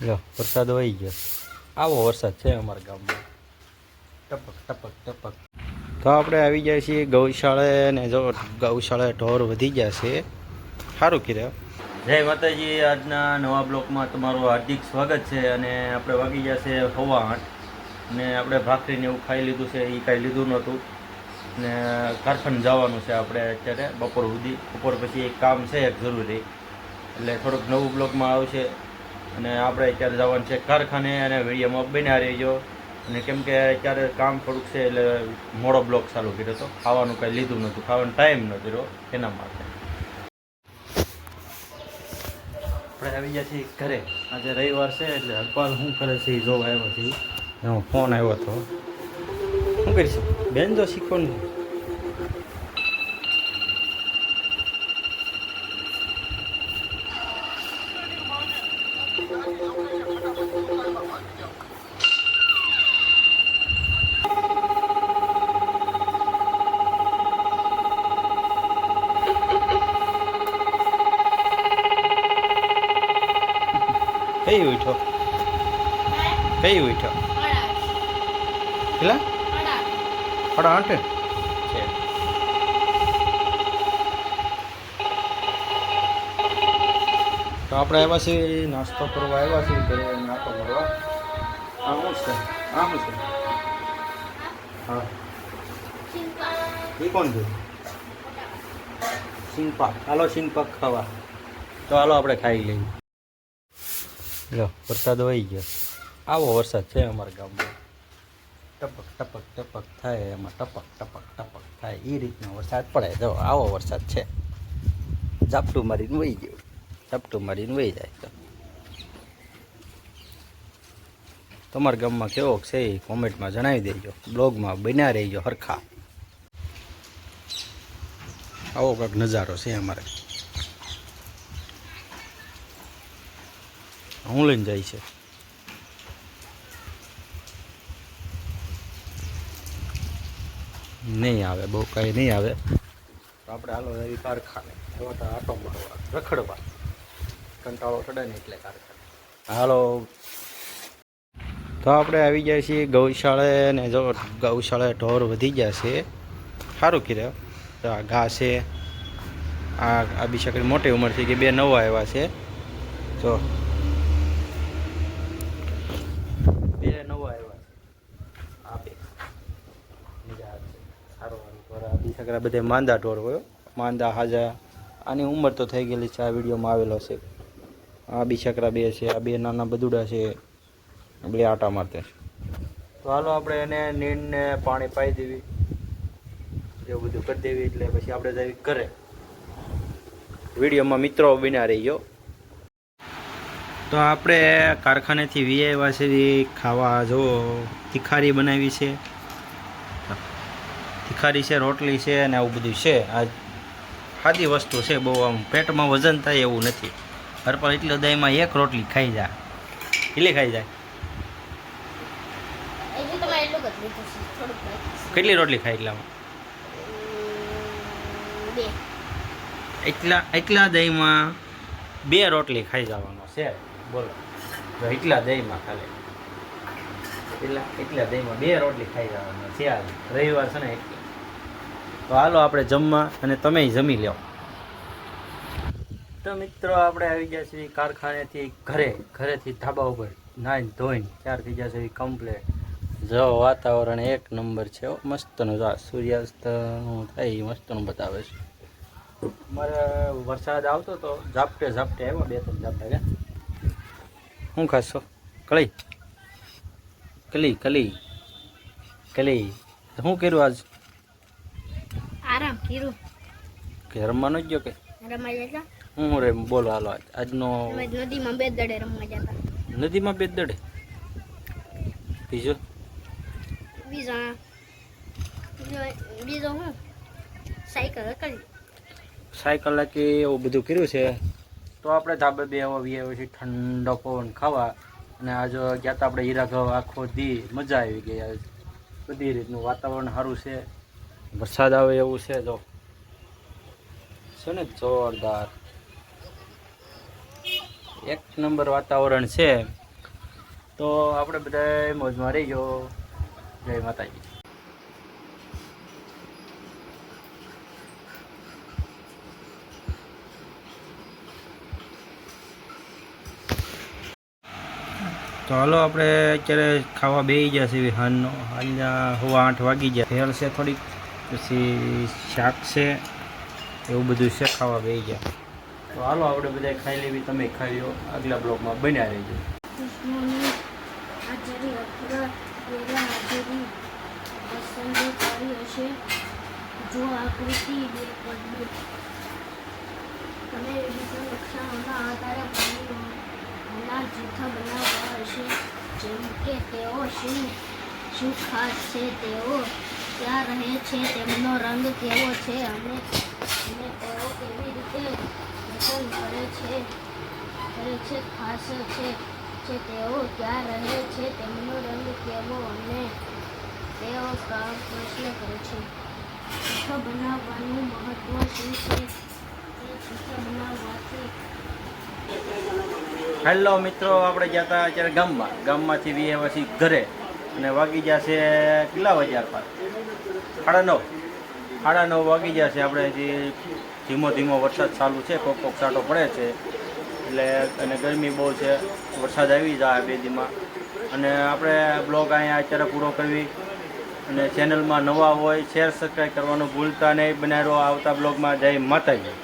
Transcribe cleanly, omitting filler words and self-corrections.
લો વરસાદ વહી ગયો. આવો વરસાદ છે અમારા ગામમાં, ટપક ટપક ટપક. તો આપણે આવી જાય છીએ ગૌશાળા ને જો ગૌશાળા ઢોર વધી ગયા છે. સારું કીધું. જય માતાજી. આજના નવા બ્લોકમાં તમારું હાર્દિક સ્વાગત છે. અને આપણે વાગી ગયા છે 8:15 ને આપણે ભાખરીને એવું ખાઈ લીધું છે. એ કાંઈ લીધું નહોતું ને કારખાને જવાનું છે આપણે અત્યારે બપોર સુધી. બપોર પછી એક કામ છે એક જરૂરી, એટલે થોડુંક નવું બ્લોકમાં આવશે. અને આપણે અત્યારે જવાનું છે કારખાને અને વિડીયોમાં બન્યા રહીજો. અને કેમ કે અત્યારે કામ થોડુંક છે એટલે મોડો બ્લોક ચાલુ કર્યો હતો. ખાવાનું કાંઈ લીધું નહોતું, ખાવાનો ટાઈમ નહોતો રહ્યો એના માટે. આપણે આવી ગયા છીએ ઘરે. આજે રવિવાર છે એટલે હરપાલ શું કરે છે એ જોવા આવ્યો છે. એનો ફોન આવ્યો હતો. શું કરીશું બેન? તો શીખવાનું કઈ ઉઠો કઈ ઉઠો કેટલા 8:30 છે. તો આપણે આવ્યા છીએ નાસ્તો કરવા આવ્યા છીએ ઘરે નાસ્તો કરવા. આ શું છે? આ શું છે? હા એ કોણ છે? સિંગપાક. હાલો સિંગપાક ખાવા. તો હાલો આપણે ખાઈ લઈએ. લો વરસાદ વહી ગયો. આવો વરસાદ છે અમારા ગામમાં, ટપક ટપક ટપક થાય એમાં ટપક ટપક ટપક થાય એ રીતનો વરસાદ પડે. જો આવો વરસાદ છે. ઝાપટું મારીને વહી ગયું, ઝાપટું મારીને વહી જાય. તો તમારા ગામમાં કેવો છે એ કોમેન્ટમાં જણાવી દેજો. બ્લોગમાં બન્યા રહીજો હરખા. આવો કંઈક નજારો છે અમારે. હું લઈને જાય છે નહીં આવે, બહુ કાંઈ નહીં આવે. તો આપણે હાલો એવી કારખાને એવા તો આટો મારવા રખડવા કંટાળો ચડે ને એટલે કારખાને હાલો. તો આપણે આવી જાય છીએ ગૌશાળા ને જો ગૌશાળા ઢોર વધી ગયા છે. સારું કીધું. તો આ ઘા છે. આ બી શકરી મોટી ઉંમર થઈ ગઈ. 2 નવા આવ્યા છે. જો 2 નવા આવ્યા છે. આ બે સારો બી શકરા બધા માંદા ઢોર હોય, માંદા હાજા. આની ઉંમર તો થઈ ગયેલી છે. આ વિડીયોમાં આવેલો છે. આ બી શકરા 2 છે. આ 2 નાના બદુડા છે. બે આટા મારતા છે. તો હાલો આપણે એને નીંદને પાણી પાઈ દેવી, એવું બધું કરી દેવી એટલે પછી આપણે જઈએ ઘરે. વિડીયોમાં મિત્રો બન્યા રહીજો. તો આપણે કારખાનેથી વી આવ્યા છે ખાવા. જો તીખારી બનાવી છે, તીખારી છે, રોટલી છે અને આવું બધું છે. આ સાદી વસ્તુ છે, બહુ આમ પેટમાં વજન થાય એવું નથી. હરપાલ એટલો દહીંમાં એક રોટલી ખાઈ જાય. કેટલી ખાઈ જાય? કેટલી રોટલી ખાઈ? એટલામાં એટલા દહીંમાં 2 રોટલી ખાઈ જવાનો છે. બોલો, એટલા દહીંમાં ખાલી એટલા દહીંમાં 2 રોટલી ખાઈ જવાનો છે. આ રવિવાર છે ને એટલે. તો હાલો આપણે જમવા અને તમે જમી લો. તો મિત્રો આપણે આવી ગયા છીએ કારખાનેથી ઘરેથી ધાબા ઉપર નાઈને ધોઈને ત્યાર થઈ ગયા છે કમ્પ્લેટ. જો વાતાવરણ એક નંબર છે. મસ્તનું સૂર્યાસ્તનું થાય એ મસ્તનું બતાવે છે. મારે વરસાદ આવતો તો ઝાપટે આવ્યો. 2-3 ઝાપટા ગયા. શું ખાશો? કલી શું કર્યું આજ? આરામ કર્યું. કે રમવાનો જ ગયો કે રમવા જતા? હું રે બોલો હાલો આજનો. નદીમાં 2 દડે રમવા જતા. નદીમાં 2 દડે? બીજો હું સાયકલ કરી. સાયકલ કે એવું બધું કર્યું છે. તો આપણે ધાબે બેસી પછી ઠંડો પવન ખાવા. અને આજ ગયા હતા આપણે હીરાઘવ આખો દી. મજા આવી ગઈ. આજ બધી રીતનું વાતાવરણ સારું છે. વરસાદ આવે એવું છે. જો છે ને જોરદાર એક નંબર વાતાવરણ છે. તો આપણે બધા મોજમાં રહી ગયો. જય માતાજી. તો હાલો આપણે અત્યારે ખાવા બેસી ગયા છે સાંજના 8:15 વાગી ગયા. ભેળ છે થોડીક, પછી શાક છે, એવું બધું છે. ખાવા બેસી ગયા. તો હાલો આપણે બધા ખાઈ લેવી. તમે ખાઈ લો. આગલા બ્લોગમાં બન્યા રહેજો. હાજરી અથવા વેલા હાજરી પસંદ કરી હશે. જો આકૃતિ તમે વિવિધ લક્ષણોના આધારે પાણીના જૂથા બનાવવા હશે. જેમ કે તેઓ શું ખાસ છે, તેઓ ક્યાં રહે છે, તેમનો રંગ કેવો છે અને તેઓ કેવી રીતે પસંદ કરે છે. ખાસ છે તેઓ ક્યાં રહે છે, તેમનો રંગ કેવો અને તેઓ પ્રશ્ન કરે છે. જૂથા બનાવવાનું મહત્વ શું છે? તે જૂથા બનાવવાથી હેલો મિત્રો, આપણે ગયા હતા અત્યારે ગામમાંથી વી પછી ઘરે, અને વાગી ગયા છે કેટલા વાગ્યા? 9:30 વાગી ગયા છે. આપણે હજી ધીમો વરસાદ ચાલુ છે, કોક છાંટો પડે છે એટલે, અને ગરમી બહુ છે. વરસાદ આવી જાય 2 દીમાં. અને આપણે બ્લોગ અહીંયા અત્યારે પૂરો કરવી. અને ચેનલમાં નવા હોય શેર સબસ્ક્રાઈબ કરવાનું ભૂલતા નહીં. બનાવ્યો આવતા બ્લોગમાં. જય માતાજી.